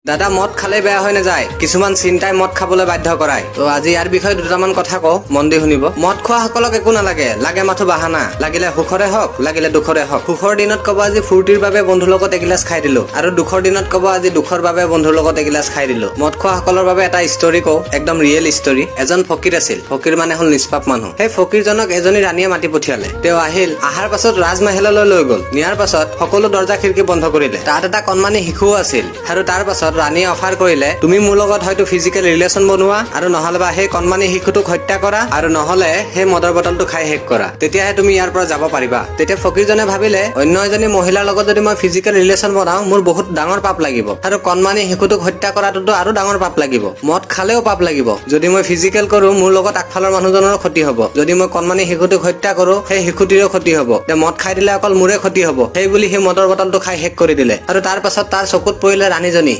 দাদা মদ খালে বেয়া হৈ নাযায়, কিছুমান চিন্তাই মদ খাবলৈ বাধ্য কৰায়। তো আজি ইয়াৰ বিষয়ে দুটামান কথা কওঁ, মন দি শুনিব। মদ খোৱা সকলক একো নালাগে, লাগে মাথো বাহানা, লাগিলে সুখৰে হওক লাগিলে দুখৰে হওক। সুখৰ দিনত কব আজি ফুৰ্তিৰ বাবে বন্ধুৰ লগত এগিলাচ খাই দিলো, আৰু দুখৰ দিনত কব আজি দুখৰ বাবে বন্ধুৰ লগত এগিলাচ খাই দিলো। মদ খোৱা সকলৰ বাবে এটা ষ্টৰী কওঁ, একদম ৰিয়েল ষ্টৰী। এজন ফকীৰ আছিল, ফকীৰ মানে হল নিষ্পাপ মানুহ। সেই ফকীৰজনক এজনী ৰাণীয়ে মাতি পঠিয়ালে। তেওঁ আহিল, আহাৰ পাছত ৰাজমহললৈ লৈ গল। নিয়াৰ পাছত সকলো দৰ্জা খিৰিকী বন্ধ কৰিলে। তাত এটা কণমানি শিশুও আছিল, আৰু তাৰ পাছত ৰাণীয়ে অফাৰ কৰিলে, তুমি মোৰ লগত হয়তো ফিজিকেল ৰিলেশ্যন বনোৱা, আৰু নহলে বা সেই কণমানি শিশুটোক হত্যা কৰা, আৰু নহলে সেই মদৰ বটলটো খাই শেষ কৰা, তেতিয়াহে তুমি ইয়াৰ পৰা যাব পাৰিবা। তেতিয়া ফকীৰজনে ভাবিলে, অন্য এজনী মহিলাৰ লগত যদি মই ফিজিকেল ৰিলেশ্যন বনাও মোৰ বহুত ডাঙৰ পাপ লাগিব, আৰু কণমানি শিশুটোক হত্যা কৰাটোতো আৰু ডাঙৰ পাপ লাগিব। মদ খালেও পাপ লাগিব। যদি মই ফিজিকেল কৰো মোৰ লগত আগফালৰ মানুহজনৰ ক্ষতি হব, যদি মই কণমানি শিশুটোক হত্যা কৰো সেই শিশুটিৰো ক্ষতি হব। মদ খাই দিলে অকল মোৰে ক্ষতি হব, সেই বুলি সেই মদৰ বটলটো খাই শেষ কৰি দিলে। আৰু তাৰ পাছত তাৰ চকুত পৰিলে ৰাণীজনী।